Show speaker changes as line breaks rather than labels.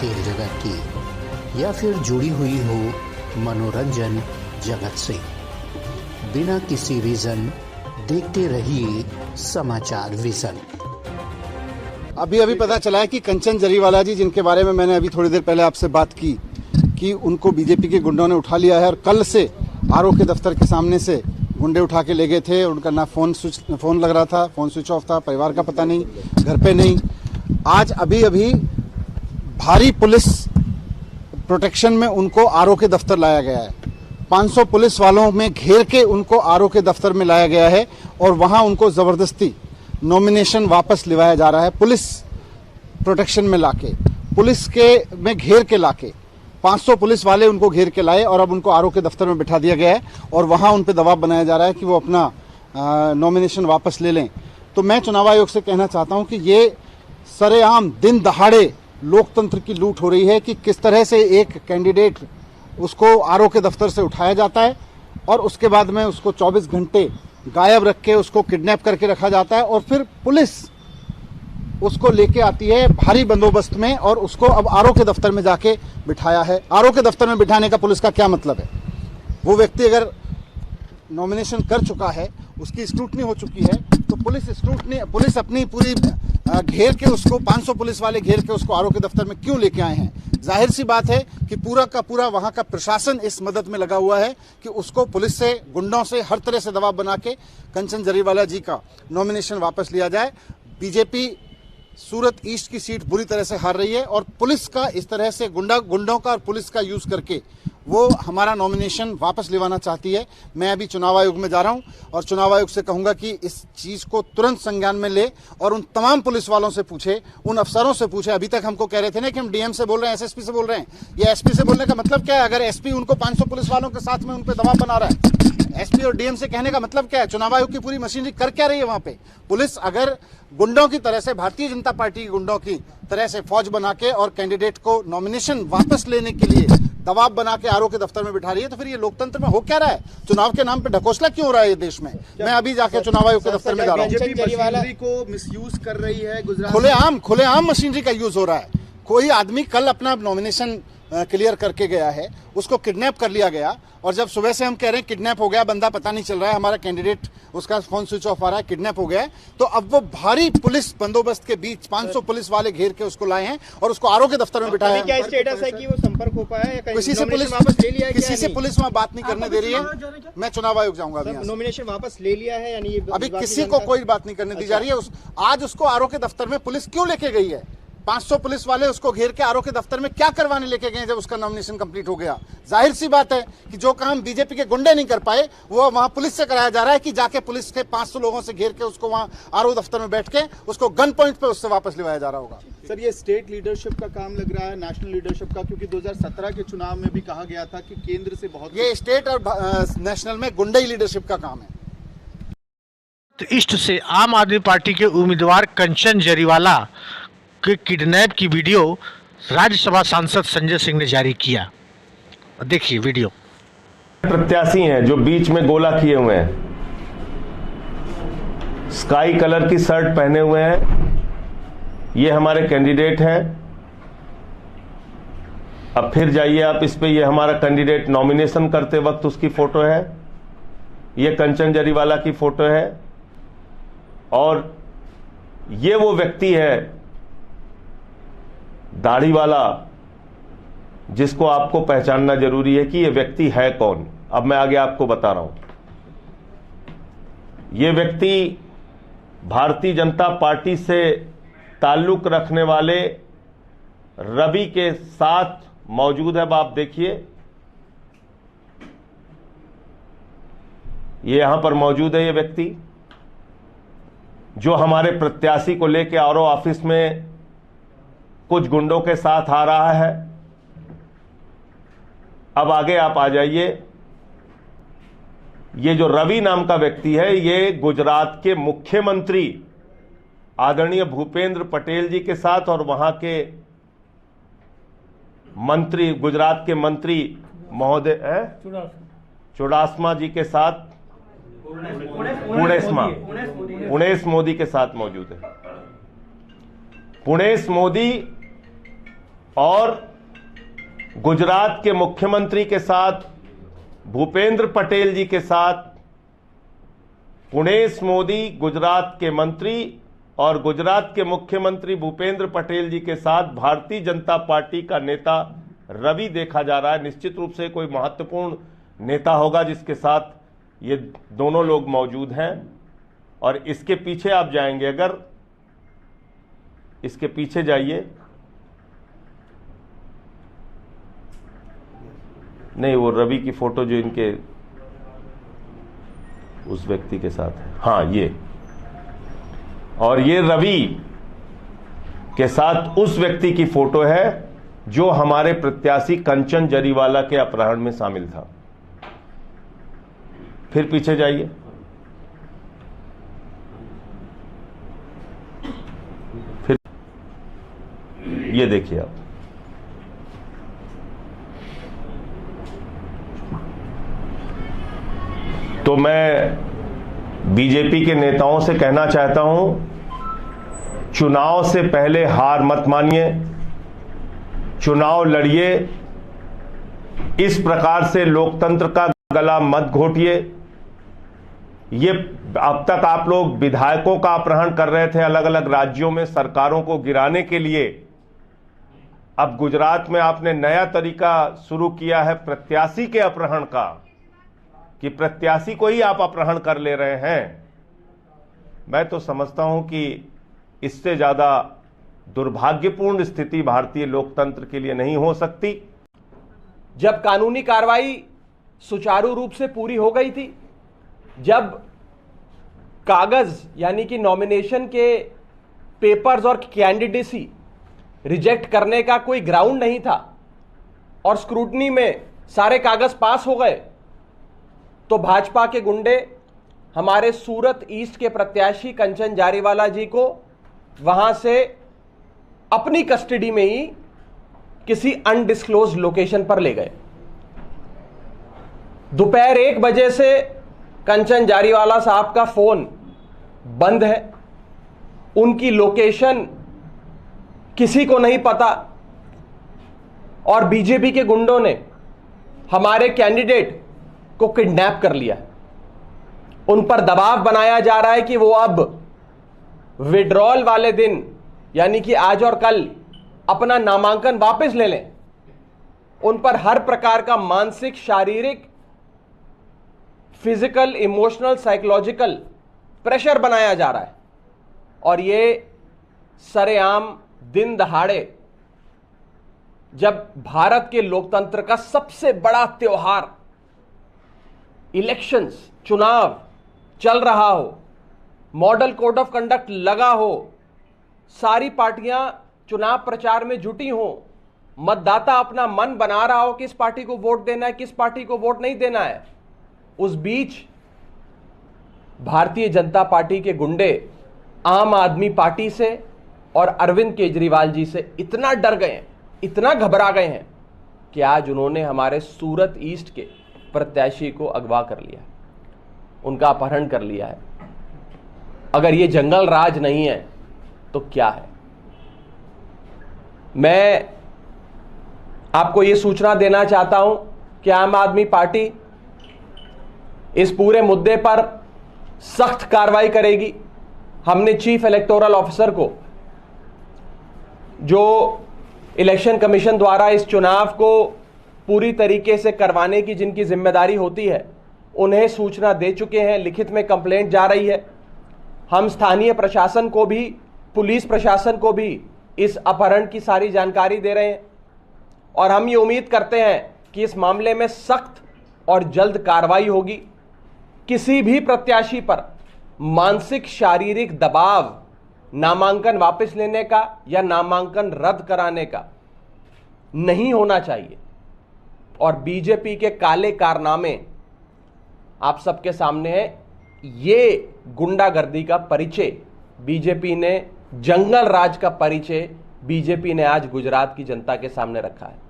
खेल जगत की या फिर जुड़ी हुई हो मनोरंजन जगत से, बिना किसी रीजन देखते रहिए समाचार विजन।
अभी पता चला है कि कंचन जरीवाला जी, जिनके बारे में मैंने अभी थोड़ी देर पहले आपसे बात की कि उनको बीजेपी के गुंडों ने उठा लिया है और कल से आरओ के दफ्तर के सामने से गुंडे उठा के ले गए थे। उनका ना फोन लग रहा था, फोन स्विच ऑफ था, परिवार का पता नहीं, घर पे नहीं। आज अभी भारी पुलिस प्रोटेक्शन में उनको आरओ के दफ्तर लाया गया है। 500 पुलिस वालों में घेर के उनको आरओ के दफ्तर में लाया गया है और वहां उनको जबरदस्ती नॉमिनेशन वापस लिवाया जा रहा है। पुलिस प्रोटेक्शन में लाके, पुलिस के में घेर के लाके 500 पुलिस वाले उनको घेर के लाए और अब उनको आरओ के दफ्तर में बिठा दिया गया है और वहां उन पे दबाव बनाया जा रहा है कि वो अपना नॉमिनेशन वापस ले लें। तो मैं चुनाव आयोग से कहना चाहता हूं कि ये सरेआम दिन दहाड़े लोकतंत्र की लूट हो रही है कि किस तरह से एक कैंडिडेट उसको आरओ के दफ्तर से उठाया जाता है और उसके बाद में उसको 24 घंटे गायब रख के उसको किडनैप करके रखा जाता है और फिर पुलिस उसको लेके आती है भारी बंदोबस्त में और उसको अब आरओ के दफ्तर में जाके बिठाया है। आरओ के दफ्तर में बिठाने का पुलिस का क्या मतलब है? वो व्यक्ति अगर नॉमिनेशन कर चुका है, उसकी स्क्रूटनी हो चुकी है, तो पुलिस अपनी पूरी घेर के उसको 500 पुलिस वाले घेर के उसको आरओ के दफ्तर में क्यों लेके आए हैं? जाहिर सी बात है कि पूरा का पूरा वहां का प्रशासन इस मदद में लगा हुआ है कि उसको पुलिस से, गुंडों से हर तरह से दबाव बना के कंचन जरीवाला जी का नॉमिनेशन वापस लिया जाए। बीजेपी सूरत ईस्ट की सीट बुरी तरह से हार रही है और पुलिस का इस तरह से गुंडों का और पुलिस का यूज करके वो हमारा नॉमिनेशन वापस लेवाना चाहती है। मैं अभी चुनाव आयोग में जा रहा हूं और चुनाव आयोग से कहूंगा कि इस चीज को तुरंत संज्ञान में ले और उन तमाम पुलिस वालों से पूछे, उन अफसरों से पूछे। अभी तक हमको कह रहे थे ना कि हम डीएम से बोल रहे हैं, एसएसपी से बोल रहे हैं। ये एसपी से बोलने का मतलब क्या है? अगर एसपी उनको 500 पुलिस वालों के साथ में उन पर दबाव बना रहा है, एसपी और डीएम से कहने का मतलब क्या है? चुनाव आयोग की पूरी मशीनरी कर क्या रही है वहां पे? पुलिस अगर गुंडों की तरह से, भारतीय जनता पार्टी के गुंडों की तरह से फौज बना के और कैंडिडेट को नॉमिनेशन वापस लेने के लिए दबाव बना के आरओ के दफ्तर में बिठा रही है, तो फिर ये लोकतंत्र में हो क्या रहा है? चुनाव के नाम पे ढकोसला क्यों हो रहा है ये देश में? मैं अभी जाके चुनाव आयोग के दफ्तर में जा रहा हूँ।
मशीनरी को मिसयूज कर रही है गुजरात,
खुलेआम मशीनरी का यूज हो रहा है। कोई आदमी कल अपना नॉमिनेशन क्लियर करके गया है, उसको किडनैप कर लिया गया और जब सुबह से हम कह रहे हैं किडनैप हो गया, बंदा पता नहीं चल रहा है, हमारा कैंडिडेट, उसका फोन स्विच ऑफ आ रहा है, किडनैप हो गया है, तो अब वो भारी पुलिस बंदोबस्त के बीच 500 पुलिस वाले घेर के उसको लाए हैं और उसको आरओ के दफ्तर में बिठाया है।
क्या स्टेटस है कि वो संपर्क हो पाया है?
किसी से पुलिस वापस ले लिया है? किसी से पुलिस वहां बात नहीं करने दे रही है। मैं चुनाव आयोग जाऊंगा।
नॉमिनेशन वापस ले लिया है यानी
अभी किसी को कोई बात नहीं करने दी जा रही है। आज उसको आरओ के दफ्तर में पुलिस क्यों लेके गई है? 500 पुलिस वाले उसको घेर के आरओ के दफ्तर में क्या करवाने लेके गए जब उसका नॉमिनेशन कंप्लीट हो गया? जाहिर सी बात है कि जो काम बीजेपी के गुंडे नहीं कर पाए वो वहां पुलिस से कराया जा रहा है कि जाके पुलिस के 500 लोगों से घेर के उसको वहां आरओ दफ्तर में बैठ के उसको गन पॉइंट पे उससे वापस लिवाया जा रहा होगा।
सर, ये स्टेट लीडरशिप का काम लग रहा है, नेशनल लीडरशिप का, क्योंकि 2017 के चुनाव में भी कहा गया था कि केंद्र से बहुत,
ये स्टेट और नेशनल में गुंडई लीडरशिप का काम है।
तो ईस्ट से आम आदमी पार्टी के उम्मीदवार कंचन जरीवाला के किडनैप की वीडियो राज्यसभा सांसद संजय सिंह ने जारी किया। देखिए वीडियो।
प्रत्याशी हैं जो बीच में गोला किए हुए हैं, स्काई कलर की शर्ट पहने हुए हैं, ये हमारे कैंडिडेट हैं। अब फिर जाइए आप इस पे, ये हमारा कैंडिडेट नॉमिनेशन करते वक्त उसकी फोटो है, ये कंचन जरीवाला की फोटो है और ये वो व्यक्ति है दाढ़ी वाला जिसको आपको पहचानना जरूरी है कि ये व्यक्ति है कौन। अब मैं आगे आपको बता रहा हूं। ये व्यक्ति भारतीय जनता पार्टी से ताल्लुक रखने वाले रवि के साथ मौजूद है। अब आप देखिए, ये यहां पर मौजूद है। ये व्यक्ति जो हमारे प्रत्याशी को लेकर आरओ ऑफिस में कुछ गुंडों के साथ आ रहा है। अब आगे आप आ जाइए। ये जो रवि नाम का व्यक्ति है, ये गुजरात के मुख्यमंत्री आदरणीय भूपेंद्र पटेल जी के साथ और वहां के मंत्री, गुजरात के मंत्री महोदय चुडासमा जी के साथ, पुणेश मोदी के साथ मौजूद है। पुणेश मोदी और गुजरात के मुख्यमंत्री के साथ, भूपेंद्र पटेल जी के साथ, पुणेश मोदी गुजरात के मंत्री और गुजरात के मुख्यमंत्री भूपेंद्र पटेल जी के साथ भारतीय जनता पार्टी का नेता रवि देखा जा रहा है। निश्चित रूप से कोई महत्वपूर्ण नेता होगा जिसके साथ ये दोनों लोग मौजूद हैं। और इसके पीछे आप जाएंगे, अगर इसके पीछे जाइए, नहीं वो रवि की फोटो जो इनके उस व्यक्ति के साथ है, हाँ ये, और ये रवि के साथ उस व्यक्ति की फोटो है जो हमारे प्रत्याशी कंचन जरीवाला के अपहरण में शामिल था। फिर पीछे जाइए, फिर ये देखिए आप, तो मैं बीजेपी के नेताओं से कहना चाहता हूं, चुनाव से पहले हार मत मानिए, चुनाव लड़िए, इस प्रकार से लोकतंत्र का गला मत घोटिए। ये अब तक आप लोग विधायकों का अपहरण कर रहे थे अलग अलग राज्यों में सरकारों को गिराने के लिए, अब गुजरात में आपने नया तरीका शुरू किया है प्रत्याशी के अपहरण का, कि प्रत्याशी को ही आप अपहरण कर ले रहे हैं। मैं तो समझता हूं कि इससे ज्यादा दुर्भाग्यपूर्ण स्थिति भारतीय लोकतंत्र के लिए नहीं हो सकती।
जब कानूनी कार्रवाई सुचारू रूप से पूरी हो गई थी, जब कागज यानी कि नॉमिनेशन के पेपर्स और कैंडिडेसी रिजेक्ट करने का कोई ग्राउंड नहीं था और स्क्रूटनी में सारे कागज पास हो गए, तो भाजपा के गुंडे हमारे सूरत ईस्ट के प्रत्याशी कंचन जारीवाला जी को वहां से अपनी कस्टडी में ही किसी अनडिस्क्लोज लोकेशन पर ले गए। दोपहर 1 बजे से कंचन जारीवाला साहब का फोन बंद है, उनकी लोकेशन किसी को नहीं पता, और बीजेपी के गुंडों ने हमारे कैंडिडेट को किडनैप कर लिया। उन पर दबाव बनाया जा रहा है कि वो अब विड्रॉल वाले दिन यानी कि आज और कल अपना नामांकन वापस ले लें। उन पर हर प्रकार का मानसिक, शारीरिक, फिजिकल, इमोशनल, साइकोलॉजिकल प्रेशर बनाया जा रहा है। और ये सरेआम दिन दहाड़े, जब भारत के लोकतंत्र का सबसे बड़ा त्योहार इलेक्शंस, चुनाव चल रहा हो, मॉडल कोड ऑफ कंडक्ट लगा हो, सारी पार्टियां चुनाव प्रचार में जुटी हो, मतदाता अपना मन बना रहा हो किस पार्टी को वोट देना है, किस पार्टी को वोट नहीं देना है, उस बीच भारतीय जनता पार्टी के गुंडे आम आदमी पार्टी से और अरविंद केजरीवाल जी से इतना डर गए हैं, इतना घबरा गए हैं कि आज उन्होंने हमारे सूरत ईस्ट के प्रत्याशी को अगवा कर लिया, उनका अपहरण कर लिया है। अगर ये जंगल राज नहीं है तो क्या है? मैं आपको ये सूचना देना चाहता हूं कि आम आदमी पार्टी इस पूरे मुद्दे पर सख्त कार्रवाई करेगी। हमने चीफ इलेक्टोरल ऑफिसर को, जो इलेक्शन कमीशन द्वारा इस चुनाव को पूरी तरीके से करवाने की जिनकी जिम्मेदारी होती है, उन्हें सूचना दे चुके हैं। लिखित में कंप्लेंट जा रही है। हम स्थानीय प्रशासन को भी, पुलिस प्रशासन को भी इस अपहरण की सारी जानकारी दे रहे हैं और हम ये उम्मीद करते हैं कि इस मामले में सख्त और जल्द कार्रवाई होगी। किसी भी प्रत्याशी पर मानसिक, शारीरिक दबाव नामांकन वापस लेने का या नामांकन रद्द कराने का नहीं होना चाहिए। और बीजेपी के काले कारनामे आप सबके सामने है। ये गुंडागर्दी का परिचय बीजेपी ने, जंगल राज का परिचय बीजेपी ने आज गुजरात की जनता के सामने रखा है।